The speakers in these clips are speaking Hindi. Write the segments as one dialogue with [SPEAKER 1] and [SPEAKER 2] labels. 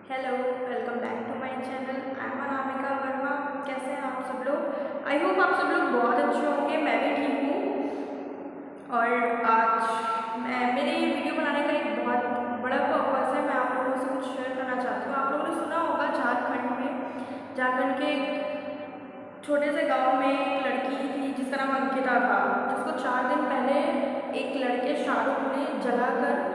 [SPEAKER 1] Hello, welcome back to my channel. I am Anamika Verma. कैसे हैं आप सब लोग? आई होप आप सब लोग बहुत अच्छे होंगे। मैं भी ठीक हूँ। और आज मैं मेरे वीडियो बनाने का एक बहुत बड़ा पर्पस है। मैं आप लोगों से कुछ शेयर करना चाहती हूँ। आप लोगों ने सुना होगा झारखंड के एक छोटे से गांव में एक लड़की थी जिसका नाम अंकिता था, जिसको 4 दिन पहले एक लड़के शाहरुख ने जलाकर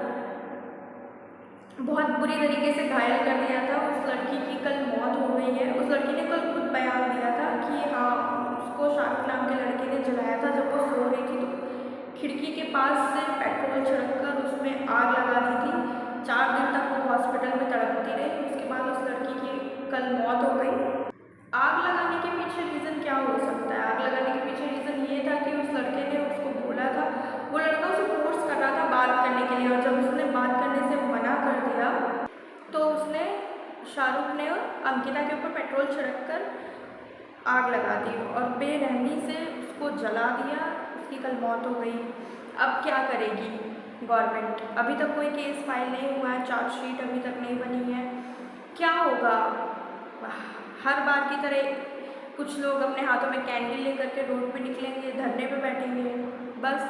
[SPEAKER 1] बहुत बुरी तरीके से घायल कर दिया था। उस लड़की की कल मौत हो गई है। उस लड़की ने कल खुद बयान दिया था कि हाँ, उसको शाहरुख नाम के लड़के ने जलाया था। जब वो सो रही थी तो खिड़की के पास से पेट्रोल छिड़क कर उसमें आग लगा दी थी। 4 दिन तक वो हॉस्पिटल में तड़पती रही। उसके बाद उस लड़की की कल मौत हो गई। आग लगाने के पीछे रीज़न क्या हो सकता है? आग लगाने के पीछे रीज़न ये था कि उस लड़के ने उसको बोला था, वो लड़का उसे फोर्स कर रहा था बात करने के लिए, और जब उसने बात करने से मना कर दिया तो उसने शाहरुख ने अंकिता के ऊपर पेट्रोल छिड़क कर आग लगा दी और बेरहमी से उसको जला दिया। उसकी कल मौत हो गई। अब क्या करेगी गवर्नमेंट? अभी तक कोई केस फाइल नहीं हुआ है, चार्जशीट अभी तक नहीं बनी है। क्या होगा? हर बार की तरह कुछ लोग अपने हाथों में कैंडल लेकर के रोड पे निकलेंगे, धरने पे बैठेंगे। बस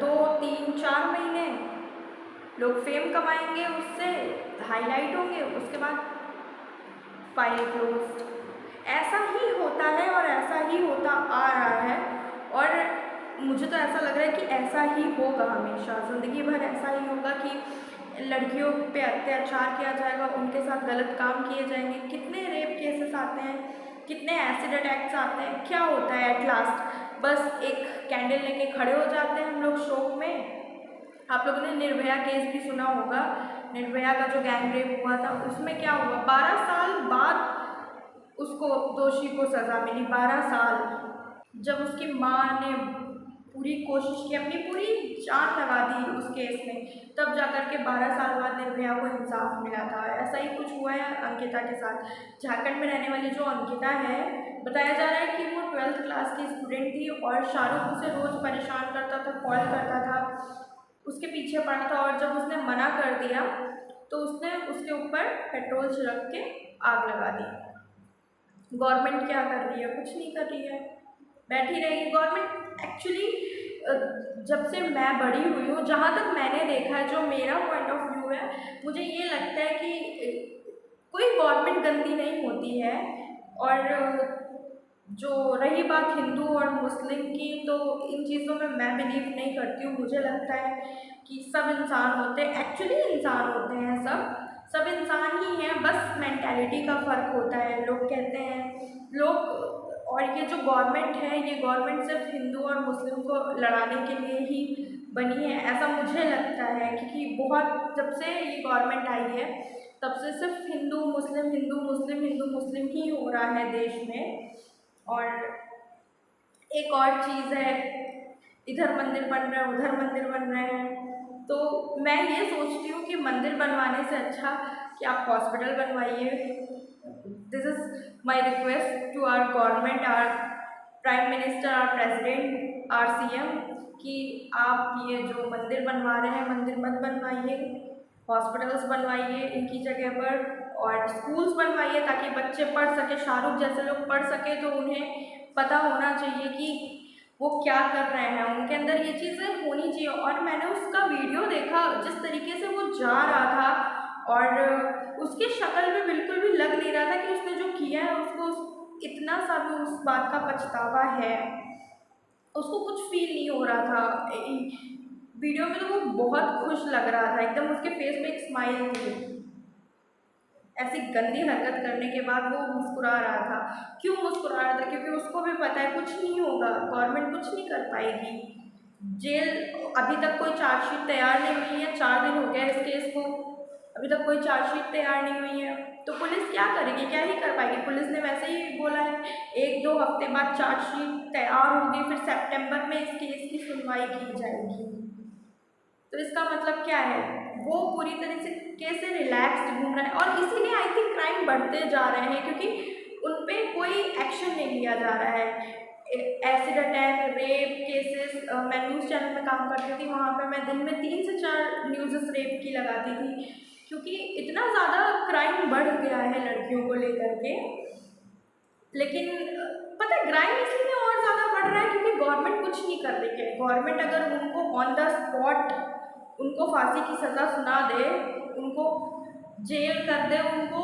[SPEAKER 1] 2 3 4 महीने लोग फेम कमाएंगे, उससे हाईलाइट होंगे, उसके बाद फाइल क्लोज। ऐसा ही होता है और ऐसा ही होता आ रहा है। और मुझे तो ऐसा लग रहा है कि ऐसा ही होगा हमेशा, ज़िंदगी भर ऐसा ही होगा कि लड़कियों पे अत्याचार किया जाएगा, उनके साथ गलत काम किए जाएंगे। कितने रेप केसेस आते हैं, कितने एसिड अटैक्स आते हैं। क्या होता है एट लास्ट? बस एक कैंडल लेके खड़े हो जाते हैं हम लोग शोक में। आप लोगों ने निर्भया केस भी सुना होगा। निर्भया का जो गैंग रेप हुआ था, उसमें क्या हुआ? 12 साल बाद उसको, दोषी को सज़ा मिली। 12 साल। जब उसकी माँ ने पूरी कोशिश की, अपनी पूरी जान लगा दी उस केस में, तब जाकर के 12 साल बाद निर्भया को इंसाफ मिला था। ऐसा ही कुछ हुआ है अंकिता के साथ। झारखंड में रहने वाली जो अंकिता है, बताया जा रहा है कि वो 12th क्लास की स्टूडेंट थी और शाहरुख उसे रोज़ परेशान करता था, कॉल करता था, उसके पीछे पड़ा था। और जब उसने मना कर दिया तो उसने उसके ऊपर पेट्रोल छिड़क के आग लगा दी। गवर्नमेंट क्या कर रही है? कुछ नहीं कर रही है, बैठी रहेगी गवर्नमेंट। एक्चुअली जब से मैं बड़ी हुई हूँ, जहाँ तक मैंने देखा है, जो मेरा पॉइंट ऑफ व्यू है, मुझे ये लगता है कि कोई गवर्नमेंट गंदी नहीं होती है। और जो रही बात हिंदू और मुस्लिम की, तो इन चीज़ों में मैं बिलीव नहीं करती हूँ। मुझे लगता है कि सब इंसान होते हैं, एक्चुअली इंसान होते हैं, सब इंसान ही हैं, बस मेंटालिटी का फ़र्क होता है। लोग कहते हैं लोग, और ये जो गवर्नमेंट है, ये गवर्नमेंट सिर्फ हिंदू और मुस्लिम को लड़ाने के लिए ही बनी है, ऐसा मुझे लगता है। क्योंकि बहुत जब से ये गवर्नमेंट आई है, तब से सिर्फ हिंदू मुस्लिम, हिंदू मुस्लिम, हिंदू मुस्लिम ही हो रहा है देश में। और एक और चीज़ है, इधर मंदिर बन रहे हैं, उधर मंदिर बन रहे हैं। तो मैं ये सोचती हूँ कि मंदिर बनवाने से अच्छा कि आप हॉस्पिटल बनवाइए। This is my request to our government, our prime minister, our president, our CM, कि आप ये जो मंदिर बनवा रहे हैं, मंदिर मत बनवाइए, हॉस्पिटल्स बनवाइए इनकी जगह पर, और स्कूल्स बनवाइए ताकि बच्चे पढ़ सके, शाहरुख जैसे लोग पढ़ सके। तो उन्हें पता होना चाहिए कि वो क्या कर रहे हैं, उनके अंदर ये चीज़ें होनी चाहिए। और मैंने उसका वीडियो देखा, जिस तरीके से वो जा रहा था, और उसकी शक्ल में बिल्कुल भी लग नहीं रहा था कि उसने जो किया है उसको इतना सा भी उस बात का पछतावा है। उसको कुछ फील नहीं हो रहा था। वीडियो में तो वो बहुत खुश लग रहा था, एकदम उसके फेस पे एक स्माइल थी। ऐसी गंदी हरकत करने के बाद वो मुस्कुरा रहा था। क्यों मुस्कुरा रहा था? क्योंकि उसको भी पता है कुछ नहीं होगा, गवर्नमेंट कुछ नहीं कर पाएगी। जेल, अभी तक कोई चार्जशीट तैयार नहीं हुई है। 4 दिन हो गया इस केस को, अभी तक कोई चार्जशीट तैयार नहीं हुई है। तो पुलिस क्या करेगी? क्या ही कर पाएगी? पुलिस ने वैसे ही बोला है 1 2 हफ्ते बाद चार्जशीट तैयार होगी, फिर सितंबर में इस केस की सुनवाई की जाएगी। तो इसका मतलब क्या है? वो पूरी तरह से कैसे रिलैक्स्ड घूम रहा है। और इसीलिए आई थिंक क्राइम बढ़ते जा रहे हैं, क्योंकि उन पे कोई एक्शन नहीं लिया जा रहा है। एसिड अटैक, रेप केसेस, मैं न्यूज़ चैनल में काम करती थी, वहाँ पे मैं दिन में 3 से 4 न्यूज़ रेप की लगाती थी, क्योंकि इतना ज़्यादा क्राइम बढ़ गया है लड़कियों को लेकर के। लेकिन पता है क्राइम इसलिए और ज़्यादा बढ़ रहा है क्योंकि गवर्नमेंट कुछ नहीं कर रही है। गवर्नमेंट अगर उनको ऑन द स्पॉट उनको फांसी की सज़ा सुना दे, उनको जेल कर दे, उनको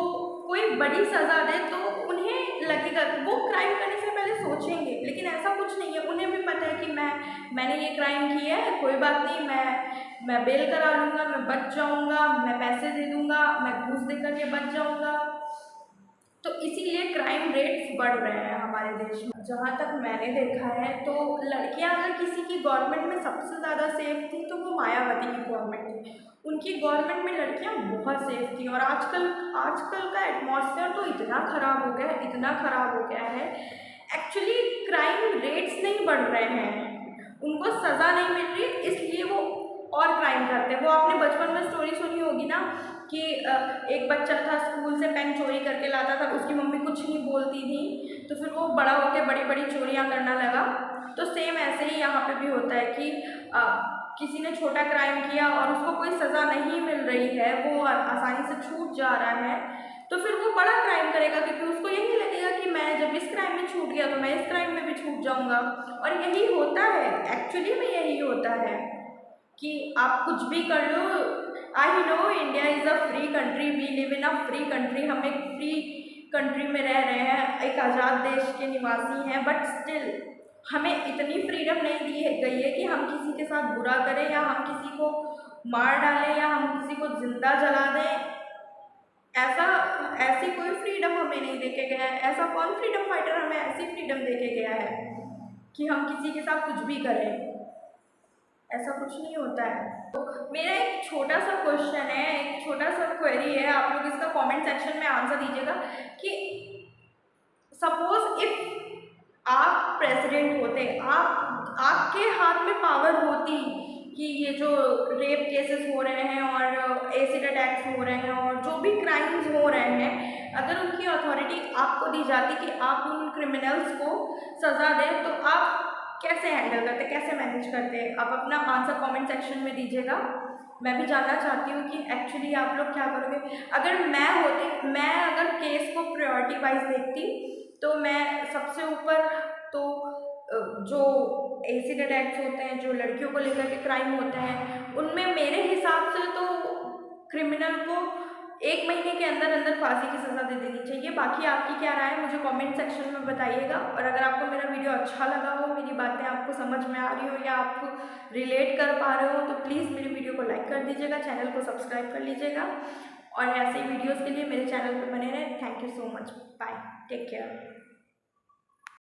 [SPEAKER 1] कोई बड़ी सज़ा दे तो उन्हें लगेगा, वो क्राइम करने से पहले सोचेंगे। लेकिन ऐसा कुछ नहीं है, उन्हें भी पता है कि मैंने ये क्राइम किया है, कोई बात नहीं, मैं बेल करा लूँगा, मैं बच जाऊँगा, मैं पैसे दे दूँगा, मैं घूस दे करके बच जाऊँगा। तो इसीलिए क्राइम रेट्स बढ़ रहे हैं हमारे देश में। जहाँ तक मैंने देखा है तो लड़कियाँ अगर किसी की गवर्नमेंट में सबसे ज़्यादा सेफ थी तो वो मायावती की गवर्नमेंट थी। उनकी गवर्नमेंट में लड़कियाँ बहुत सेफ थी। और आजकल का एटमॉस्फेयर तो इतना ख़राब हो गया है, इतना ख़राब हो गया है। एक्चुअली क्राइम रेट्स नहीं बढ़ रहे हैं, उनको सज़ा नहीं मिल रही, इसलिए वो और क्राइम करते हैं। वो आपने बचपन में स्टोरी सुनी होगी ना कि एक बच्चा था स्कूल से पेन चोरी करके लाता था, उसकी मम्मी कुछ नहीं बोलती थी, तो फिर वो बड़ा होकर बड़ी बड़ी चोरियां करना लगा। तो सेम ऐसे ही यहाँ पे भी होता है कि किसी ने छोटा क्राइम किया और उसको कोई सज़ा नहीं मिल रही है, वो आसानी से छूट जा रहा है, तो फिर वो बड़ा क्राइम करेगा क्योंकि उसको यही लगेगा कि मैं जब इस क्राइम में छूट गया तो मैं इस क्राइम में भी छूट जाऊँगा। और यही होता है, एक्चुअली में यही होता है कि आप कुछ भी कर लो। I know India is a free country, we live in a free country, हम एक फ्री कंट्री में रह रहे हैं, एक आज़ाद देश के निवासी हैं, बट स्टिल हमें इतनी फ्रीडम नहीं दी गई है कि हम किसी के साथ बुरा करें या हम किसी को मार डालें या हम किसी को जिंदा जला दें। ऐसी कोई फ्रीडम हमें नहीं देके गया है। ऐसा कौन फ्रीडम फाइटर हमें ऐसी फ्रीडम देके गया है कि हम किसी के साथ कुछ भी करें? ऐसा कुछ नहीं होता है। तो मेरा एक छोटा सा क्वेश्चन है, एक छोटा सा क्वेरी है, आप लोग इसका कमेंट सेक्शन में आंसर दीजिएगा कि सपोज इफ आप प्रेसिडेंट होते, आपके हाथ में पावर होती कि ये जो रेप केसेस हो रहे हैं और एसिड अटैक्स हो रहे हैं और जो भी क्राइम्स हो रहे हैं, अगर उनकी अथॉरिटी आपको दी जाती कि आप उन क्रिमिनल्स को सज़ा दें, तो आप कैसे हैंडल करते, कैसे मैनेज करते? आप अपना आंसर कमेंट सेक्शन में दीजिएगा। मैं भी जानना चाहती हूँ कि एक्चुअली आप लोग क्या करोगे। अगर मैं होती, मैं अगर केस को प्रायोरिटी वाइज देखती तो मैं सबसे ऊपर तो जो एसिड अटैक्स होते हैं, जो लड़कियों को लेकर के क्राइम होते हैं, उनमें मेरे हिसाब से तो क्रिमिनल को 1 महीने के अंदर अंदर फांसी की सज़ा दे देनी चाहिए। बाकी आपकी क्या राय है मुझे कमेंट सेक्शन में बताइएगा। और अगर आपको मेरा वीडियो अच्छा लगा हो, मेरी बातें आपको समझ में आ रही हो या आप रिलेट कर पा रहे हो, तो प्लीज़ मेरी वीडियो को लाइक कर दीजिएगा, चैनल को सब्सक्राइब कर लीजिएगा और ऐसे वीडियोज़ के लिए मेरे चैनल पर बने रहें। Thank you so much, bye, take care.